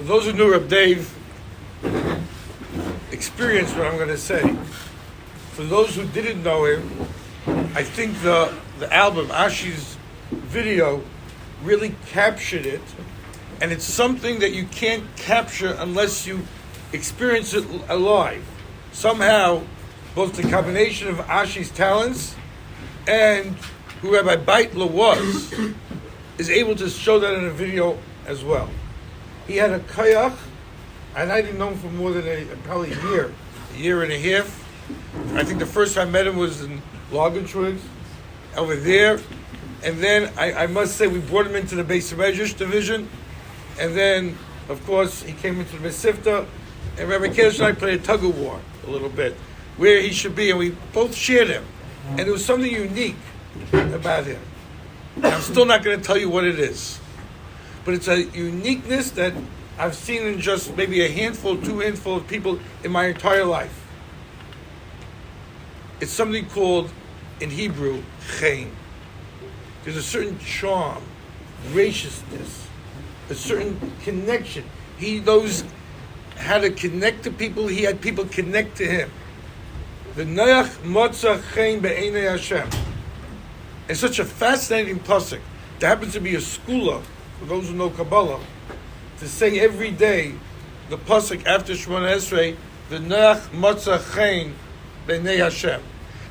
those who knew Reb Dave experienced what I'm going to say. For those who didn't know him, I think the album, Ashi's video, really captured it. And it's something that you can't capture unless you experience it alive. Somehow, both the combination of Ashi's talents and who Rabbi Beitler was, is able to show that in a video as well. He had a kayach, and I didn't know him for more than probably a year and a half. I think the first time I met him was in Lagertrude, over there. And then I must say we brought him into the Beis Medrash division. And then, of course, he came into the Mesivta. And Rabbi Kalish and I played a tug of war a little bit, where he should be. And we both shared him. And there was something unique about him. And I'm still not going to tell you what it is. But it's a uniqueness that I've seen in just maybe a handful, two handful of people in my entire life. It's something called, in Hebrew, chen. There's a certain charm, graciousness, a certain connection. He knows how to connect to people. He had people connect to him. The Noach Motza Chen Be'enei Hashem. It's such a fascinating pasuk. There happens to be a skula, for those who know Kabbalah, to say every day the pasuk after Shemona Esrei, the Noach Motza Chen Be'enei Hashem.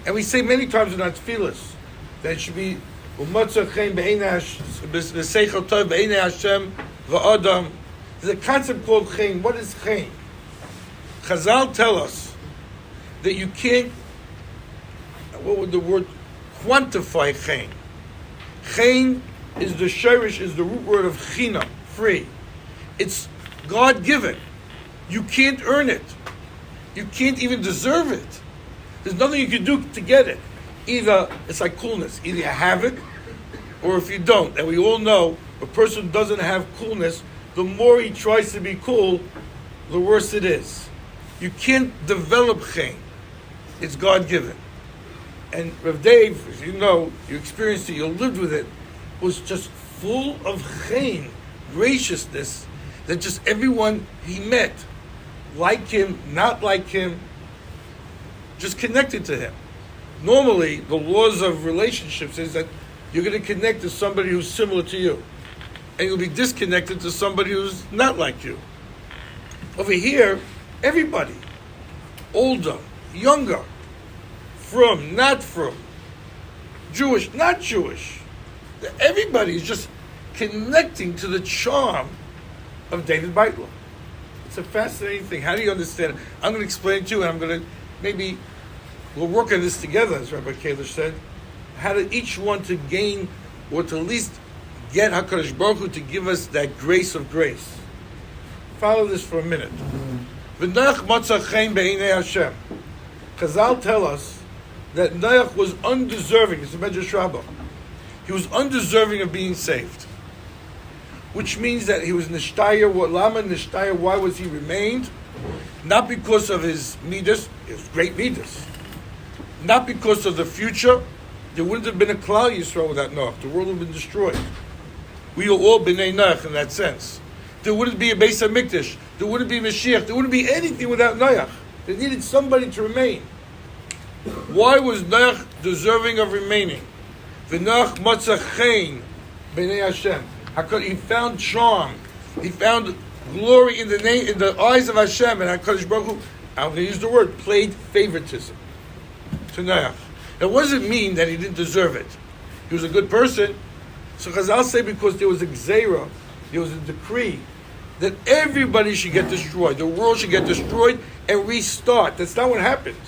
And we say many times in our tefillas that it should be U'Motza Chen Be'enei B'Seichel Tov Be'enei Hashem V'Adam. There's a concept called chen. What is chen? Chazal tell us that you can't, what would the word, quantify chen. Chen is the shirish, is the root word of china, free. It's God-given. You can't earn it. You can't even deserve it. There's nothing you can do to get it. Either, it's like coolness, either you have it, or if you don't. And we all know, a person doesn't have coolness, the more he tries to be cool, the worse it is. You can't develop chen. It's God-given. And Rav Dave, as you know, you experienced it, you lived with it, was just full of chen, graciousness, that just everyone he met, like him, not like him, just connected to him. Normally, the laws of relationships is that you're going to connect to somebody who's similar to you, and you'll be disconnected to somebody who's not like you. Over here, everybody, older, younger, from, not from, Jewish, not Jewish, everybody is just connecting to the charm of David Beitler. It's a fascinating thing. How do you understand it? I'm going to explain it to you, and I'm going to maybe, we'll work on this together, as Rabbi Kalish said, how to each one to gain, or to at least get HaKadosh Baruch Hu to give us that grace of grace. Follow this for a minute. V'Noach Motza Chen Be'enei Hashem. Chazal tell us that Noach was undeserving, it's a Medrash Rabbah. He was undeserving of being saved. Which means that he was Nishtaya. Lama Nishtaya, why was he remained? Not because of his midas, his great midas. Not because of the future. There wouldn't have been a Klal Yisrael without Noach. The world would have been destroyed. We are all B'nai Noach in that sense. There wouldn't be a Beis HaMikdash. There wouldn't be Mashiach. There wouldn't be anything without Noach. They needed somebody to remain. Why was Noach deserving of remaining? V'Noach Motza Chen B'nei Hashem. He found charm. He found glory in the eyes of Hashem, and HaKadosh Baruch Hu, I'm going to use the word, played favoritism to Noach. That doesn't mean that he didn't deserve it. He was a good person. So Chazal say because there was a gzeira, there was a decree that everybody should get destroyed. The world should get destroyed and restart. That's not what happened.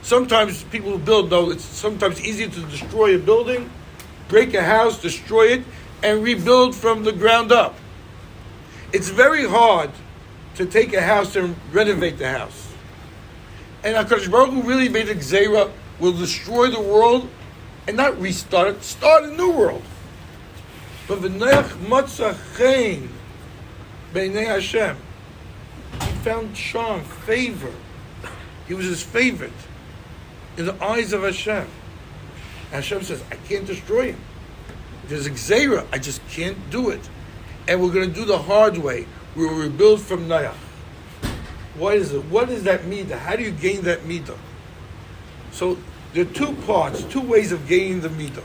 Sometimes people who build know it's sometimes easier to destroy a building, break a house, destroy it, and rebuild from the ground up. It's very hard to take a house and renovate the house. And HaKadosh Baruch Hu really made a gzeira, will destroy the world and not restart it, start a new world. But V'Noach Motza Chen B'nei Hashem. He found charm, favor. He was his favorite in the eyes of Hashem. And Hashem says, I can't destroy him. There's a gzeira, I just can't do it. And we're going to do the hard way. We were rebuilt from Noach. What is it? What is that midah? How do you gain that midah? So there are two parts, two ways of gaining the midah.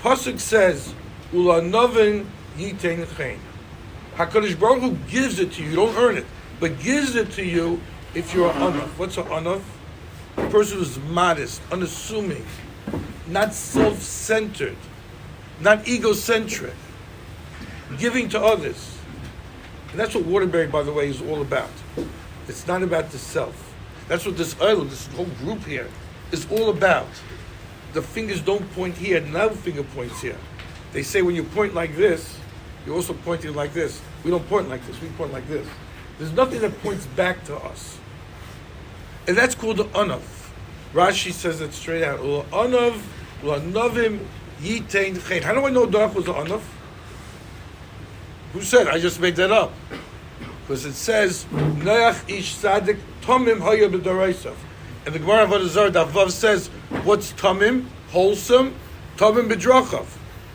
Pasuk says, "Ula novin yitein chen." Hakadosh Baruch Hu gives it to you. You don't earn it, but gives it to you if you're an anav. What's an anav? A person who's modest, unassuming, not self-centered, not egocentric, giving to others. And that's what Waterbury, by the way, is all about. It's not about the self. That's what this island, this whole group here, is all about. The fingers don't point here, no finger points here. They say when you point like this, you're also pointing like this. We don't point like this, we point like this. There's nothing that points back to us. And that's called the anav. Rashi says it straight out. Anav, anavim, yitein chen. How do I know Noach was the anav? Who said? I just made that up. Because it says, Noach ish sadik tomim haya b'daraisav. And the Gemara of Avodah Davav says, what's tomim? Wholesome. Tomim b'drachav.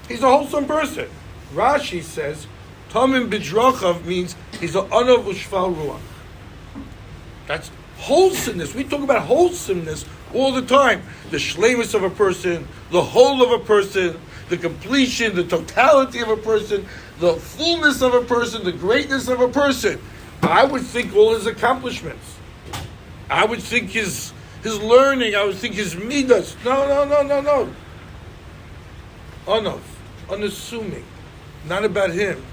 He's a wholesome person. Rashi says, tomim b'drachav means he's an anav u'shval ruach. That's wholesomeness. We talk about wholesomeness all the time. The shleimus of a person, the whole of a person, the completion, the totality of a person, the fullness of a person, the greatness of a person. I would think all his accomplishments. I would think his learning. I would think his midas. No. Anav, unassuming. Not about him.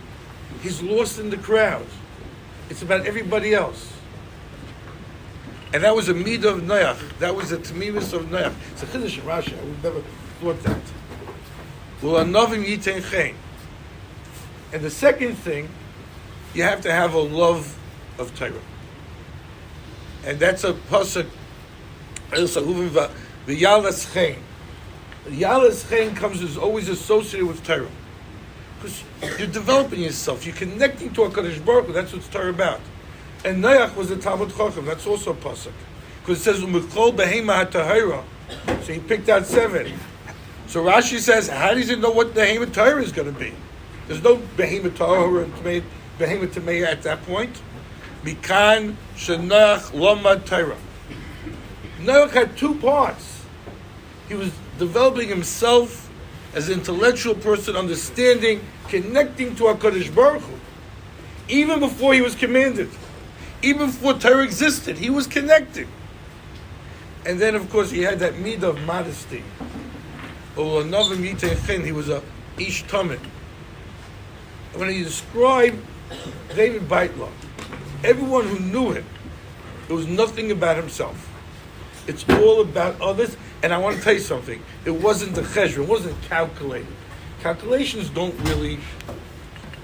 He's lost in the crowd. It's about everybody else. And that was a midah of Noach. That was a tamimis of Noach. It's a chiddush in Rashi. I would never thought that. Well, anavim yitein chen. And the second thing, you have to have a love of Torah. And that's a pasuk. The yalas chen. The yalas chen is always associated with Torah. Because you're developing yourself. You're connecting to HaKadosh Baruch Hu. That's what it's Torah about. And Noach was a Talmud Chacham. That's also a pasuk. Because it says, U'michol behema ha'tahira. So he picked out 7. So Rashi says, how does he know what the Behemah Torah is going to be? There's no Behemah Torah and Behemah Tameya at that point. Mikan Shenach Lomad Torah. Noach had 2 parts. He was developing himself as an intellectual person, understanding, connecting to HaKadosh Baruch Hu. Even before he was commanded. Even before Torah existed, he was connecting. And then, of course, he had that midah of modesty. He was a ish tamid. When he described David Beitler, everyone who knew him, it was nothing about himself. It's all about others. And I want to tell you something. It wasn't the cheshbon. It wasn't calculated. Calculations don't really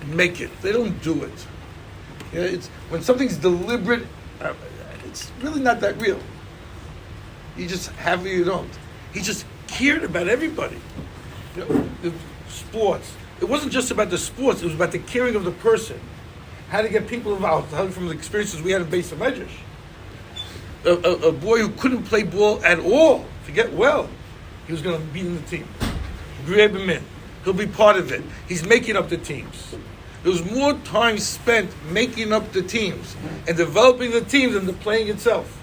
make it. They don't do it. You know, it's when something's deliberate. It's really not that real. You just have it. You don't. He just cared about everybody. You know, the sports. It wasn't just about the sports. It was about the caring of the person. How to get people involved. From the experiences we had in Beis Medrash. A boy who couldn't play ball at all, forget well, he was going to be in the team. Grab him in. He'll be part of it. He's making up the teams. There was more time spent making up the teams and developing the teams than the playing itself.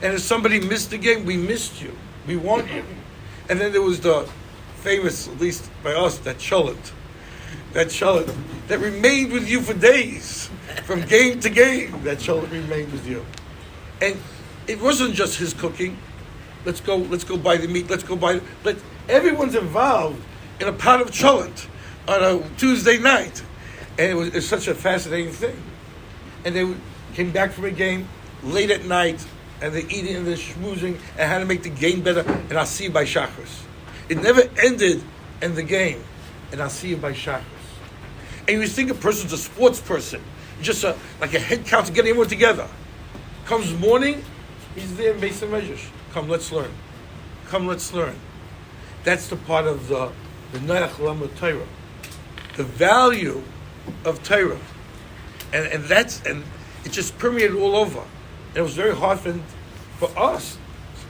And if somebody missed the game, we missed you. We want you. And then there was the famous, at least by us, that shalot. That shalot that remained with you for days. From game to game, that shalot remained with you. And it wasn't just his cooking. Let's go buy the meat. Everyone's involved in a pot of cholent on a Tuesday night. And it's such a fascinating thing. And they came back from a game late at night, and they're eating and they're schmoozing and how to make the game better, and I'll see you by Shachris. It never ended in the game, and I'll see you by Shachris. And you think a person's a sports person, just like a head count to get everyone together. Comes morning, he's there in Beis Medrash. Come, let's learn. That's the part of the Noach Lamad Torah. The value of Torah. And it just permeated all over. And it was very hard for us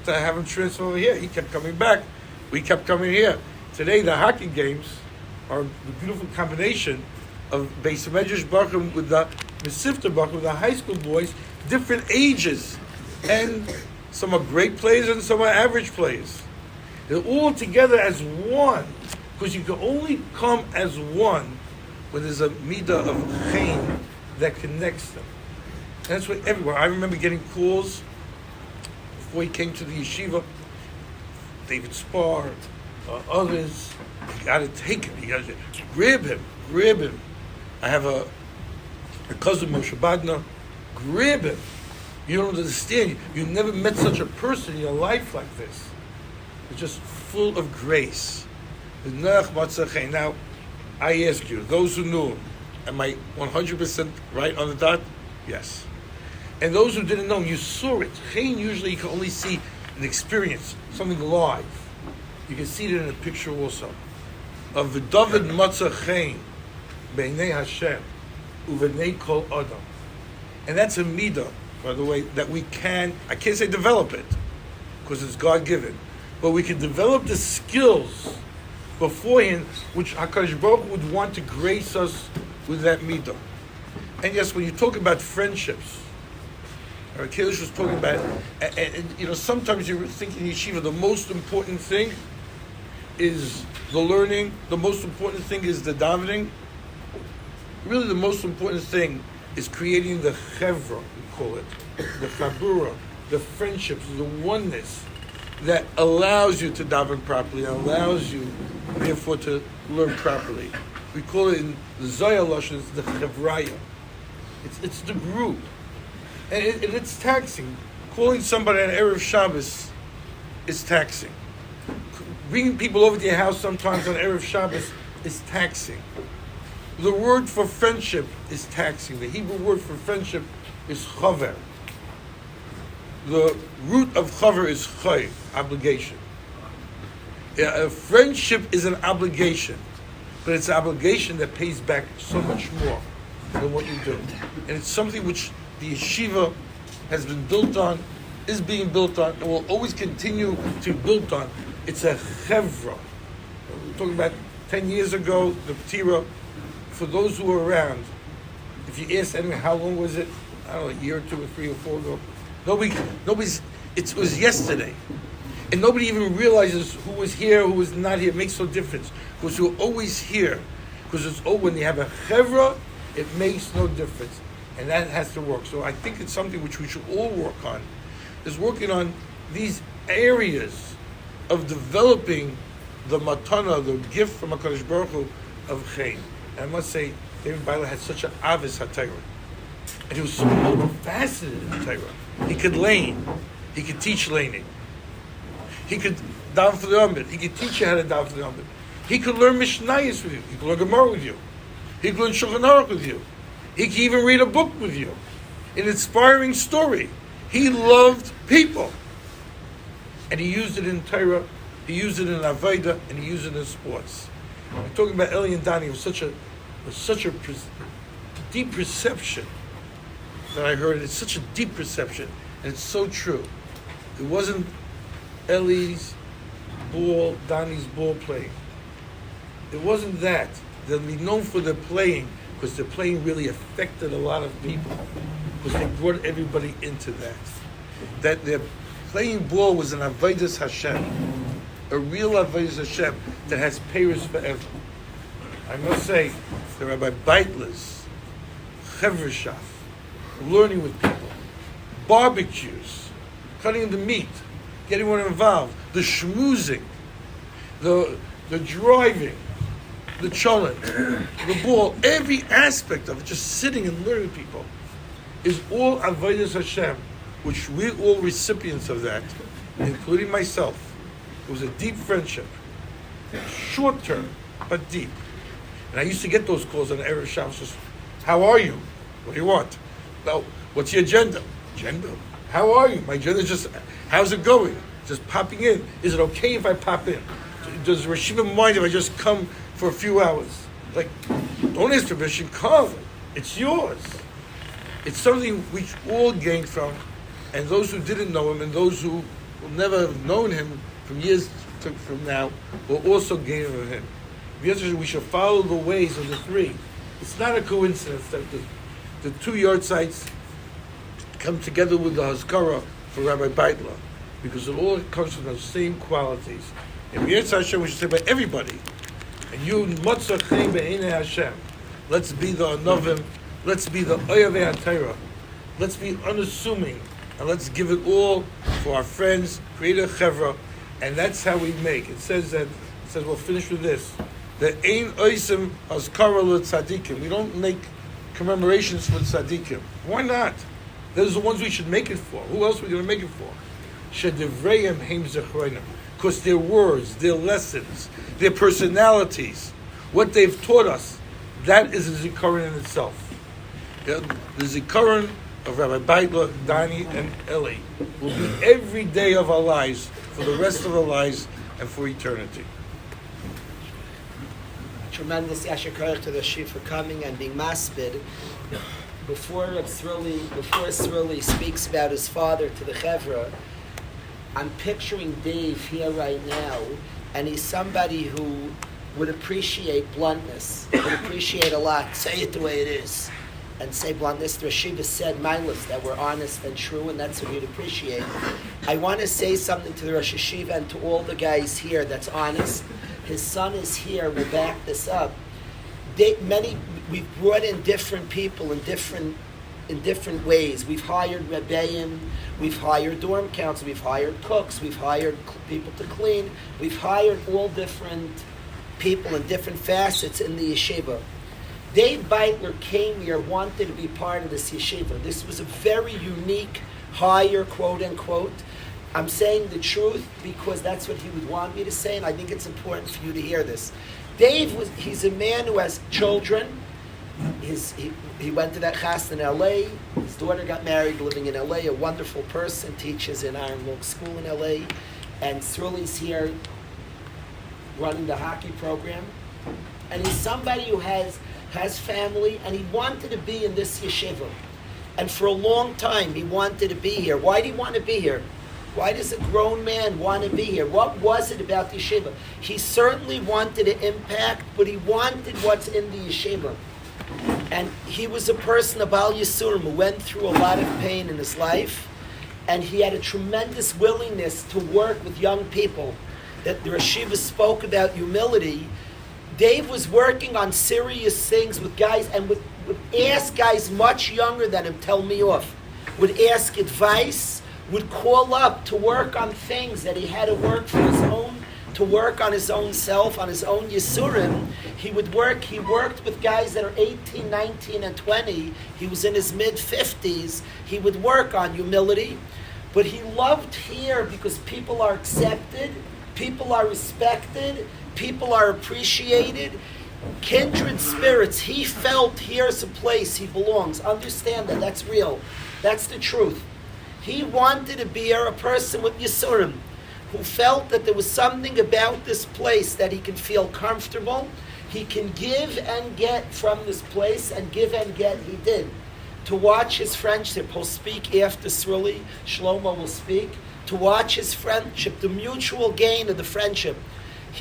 to have him transfer over here. He kept coming back. We kept coming here. Today, the hockey games are the beautiful combination of Beis Medrash Baruch with the Mesivta Baruch with the high school boys, different ages, and some are great players and some are average players. They're all together as one, because you can only come as one when there's a midah of chen that connects them. And that's what everywhere. I remember getting calls before he came to the yeshiva. David Spar, others. You got to take him. You got to grab him. I have a cousin, Moshe Badna. Grab him. You don't understand. You never met such a person in your life like this. It's just full of grace. Now, I ask you, those who knew him, am I 100% right on the dot? Yes. And those who didn't know him, you saw it. Chen usually you can only see an experience, something live. You can see it in a picture also. Of the David Matzah Chen, Beinei Hashem, Uvenei Kol Adam. And that's a midah, by the way, that I can't say develop it, because it's God-given, but we can develop the skills beforehand, which HaKadosh Baruch Hu would want to grace us with that midah. And yes, when you talk about friendships, Kalish was talking about, and sometimes you're thinking in yeshiva, the most important thing is the learning, the most important thing is the davening. Really, the most important thing is creating the chevra, we call it, the chabura, the friendships, the oneness that allows you to daven properly, allows you, therefore, to learn properly. We call it in the Zohar Lashon, it's the chevraya. It's the group. And it's taxing. Calling somebody on Erev Shabbos is taxing. Bringing people over to your house sometimes on Erev Shabbos is taxing. The word for friendship is taxing. The Hebrew word for friendship is chaver. The root of chaver is chay, obligation. A friendship is an obligation, but it's an obligation that pays back so much more than what you do. And it's something which the yeshiva has been built on, is being built on, and will always continue to be built on. It's a chevra. We're talking about 10 years ago, the Ptira. For those who were around, if you ask anyone how long was it, I don't know, a year or 2 or 3 or 4 ago, it was yesterday. And nobody even realizes who was here, who was not here. It makes no difference. Because you're always here. Because when you have a chevra, it makes no difference. And that has to work. So I think it's something which we should all work on, is working on these areas of developing the matana, the gift from HaKadosh Baruch Hu of chen. And I must say, David Beitler had such an avis HaTorah. And he was so multifaceted in Torah. He could lane. He could teach laning. He could daven for the Amid. He could teach you how to daven for the Amid. He could learn Mishnayos with you. He could learn Gemara with you. He could learn Shulchan Aruch with you. He could even read a book with you. An inspiring story. He loved people. And he used it in Torah, he used it in Avodah, and he used it in sports. I'm talking about Eli and Donnie, it was such a deep perception that I heard. It's such a deep perception, and it's so true. It wasn't Eli's ball, Donnie's ball playing. It wasn't that. They'll be known for their playing, because their playing really affected a lot of people, because they brought everybody into that. That their playing ball was an Avodas Hashem, a real Avodas Hashem that has payers forever. I must say, the Rabbi Beitler's Chevrashaf, learning with people, barbecues, cutting the meat, getting everyone involved, the schmoozing, the driving, the cholent, the ball, every aspect of it, just sitting and learning with people, is all Avodas Hashem, which we're all recipients of that, including myself. It was a deep friendship, short term, but deep. And I used to get those calls on Erev Shabbos, just, how are you? What do you want? Well, what's your agenda? Agenda? How are you? My agenda is just, how's it going? Just popping in. Is it okay if I pop in? Does Rashiva mind if I just come for a few hours? Like, don't ask permission, come. It's yours. It's something we all gained from, and those who didn't know him and those who will never have known him from years from now will also gain from him. We should follow the ways of the three. It's not a coincidence that the two yard sites come together with the Hazkara for Rabbi Beitler, because it all comes from those same qualities. And Yetz Hashem, we should say about everybody. And you, Motzah Chaim Be'enei Hashem. Let's be the Anovim. Let's be the Oyavei HaTorah. Let's be unassuming. And let's give it all for our friends, create a chevra. And that's how we make. It says, we'll finish with this. The Ein Oisim Hazkara L'Tzadikim. We don't make commemorations for tzaddikim. Why not? Those are the ones we should make it for. Who else are we going to make it for? Shedivreim Heim Zechronim. Because their words, their lessons, their personalities, what they've taught us, that is a zikaron in itself. The zikaron of Rabbi Beitler, Dani, and Eli will be every day of our lives, for the rest of our lives, and for eternity. Tremendous Yasher Koyach to the Shiv for coming and being maspid. Before Sruli speaks about his father to the Chevra, I'm picturing Dave here right now, and he's somebody who would appreciate bluntness, would appreciate a lot, say it the way it is, and say bluntness. The Rashiva said, mindless, that we're honest and true, and that's what he'd appreciate. I want to say something to the Rosh Hashiva and to all the guys here that's honest. His son is here, we'll back this up. We've brought in different people in different ways. We've hired Rebbeim, we've hired dorm council, we've hired cooks, we've hired people to clean, we've hired all different people in different facets in the yeshiva. Dave Beitler came here, wanted to be part of this yeshiva. This was a very unique hire, quote unquote. I'm saying the truth because that's what he would want me to say, and I think it's important for you to hear this. He's a man who has children. He went to that chas in L.A. His daughter got married, living in L.A., a wonderful person, teaches in Aharon School in L.A., and Sruli's here running the hockey program. And he's somebody who has family, and he wanted to be in this yeshiva. And for a long time, he wanted to be here. Why did he want to be here? Why does a grown man want to be here? What was it about the yeshiva? He certainly wanted to impact, but he wanted what's in the yeshiva. And he was a person, a Baal Yisurim, who went through a lot of pain in his life, and he had a tremendous willingness to work with young people. That the Rashiva spoke about humility. Dave was working on serious things with guys, and would ask guys much younger than him, tell me off, would ask advice, would call up to work on things that he had to work for his own, to work on his own self, on his own Yisurim. He worked with guys that are 18, 19, and 20. He was in his mid-50s. He would work on humility. But he loved here because people are accepted, people are respected, people are appreciated. Kindred spirits. He felt here's a place he belongs. Understand that. That's real. That's the truth. He wanted to be a person with Yisurim, who felt that there was something about this place that he can feel comfortable. He can give and get from this place, and give and get he did. To watch his friendship, he'll speak after Sruli, Shlomo will speak, to watch his friendship, the mutual gain of the friendship.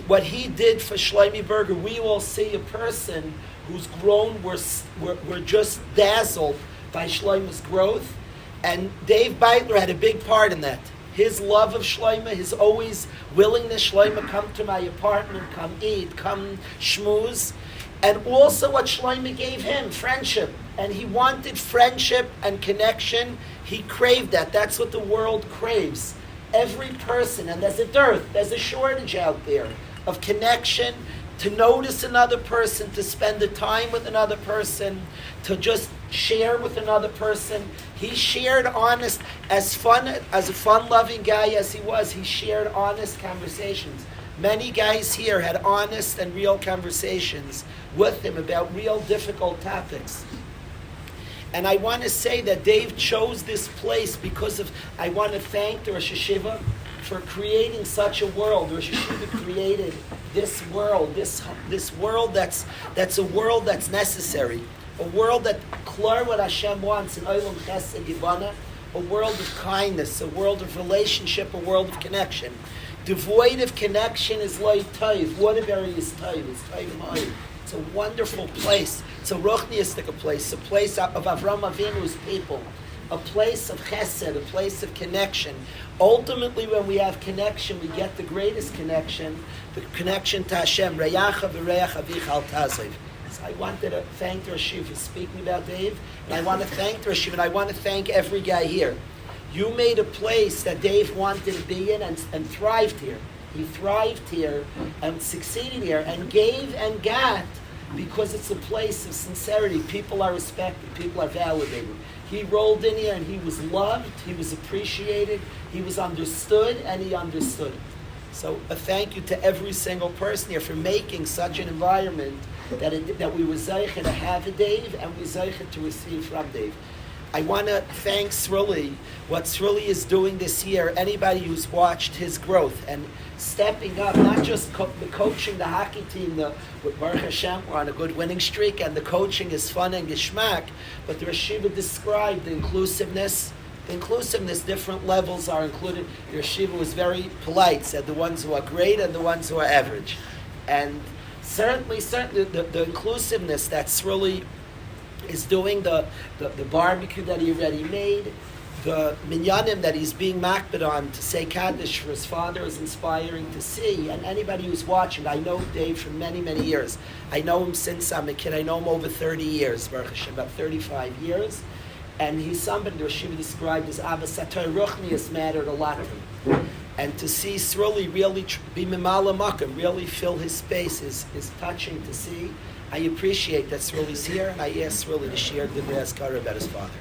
What he did for Shlomi Berger, we all see a person who's grown, we're just dazzled by Shlomo's growth. And Dave Beitler had a big part in that. His love of Shlomo, his always willingness, Shlomo, come to my apartment, come eat, come schmooze. And also what Shlomo gave him, friendship. And he wanted friendship and connection. He craved that. That's what the world craves. Every person, and there's a dearth, there's a shortage out there of connection, to notice another person, to spend the time with another person, to just share with another person. He shared honest, as a fun-loving guy as he was, he shared honest conversations. Many guys here had honest and real conversations with him about real difficult topics. And I want to say that Dave chose this place because of, I want to thank the Rosh Hashiva for creating such a world. The Rosh Hashiva created this world, this world that's a world that's necessary. A world that klar what Hashem wants in Olam Chesed Yivana, a world of kindness, a world of relationship, a world of connection. Devoid of connection is like Taiv. Waterbury is Taiv. It's Taiv Ma'ayiv. It's a wonderful place. It's a ruchniistic place, a place of Avram Avinu's people, a place of chesed, a place of connection. Ultimately, when we have connection, we get the greatest connection, the connection to Hashem. Reyacha v'reach avich al taziv. So I wanted to thank the Rashiv for speaking about Dave, and I want to thank the Rashiv, and I want to thank every guy here. You made a place that Dave wanted to be in and thrived here. He thrived here and succeeded here and gave and got because it's a place of sincerity. People are respected. People are validated. He rolled in here and he was loved. He was appreciated. He was understood and he understood. So a thank you to every single person here for making such an environment that we were zeicha to have a Dave and we zeicha to receive from Dave. I want to thank Sruli, what Sruli is doing this year, anybody who's watched his growth and stepping up, not just the coaching, the hockey team, with Baruch Hashem, we're on a good winning streak, and the coaching is fun and geschmack, but the Rashiva described the inclusiveness. The inclusiveness, different levels are included. The Rashiva was very polite, said the ones who are great and the ones who are average. And certainly the inclusiveness that Sruli is doing, the barbecue that he already made, the minyanim that he's being makbid on to say Kaddish for his father is inspiring to see. And anybody who's watching, I know Dave for many, many years. I know him since I'm a kid. I know him over 30 years, Baruch Hashem, about 35 years. And he's somebody the Rashiva described as Avasatar Ruchnius mattered a lot to him. And to see Sruli really be Mimala Makam, really fill his space is touching to see. I appreciate that Sruli's here, and I ask Sruli to share the B'ezkara about his father.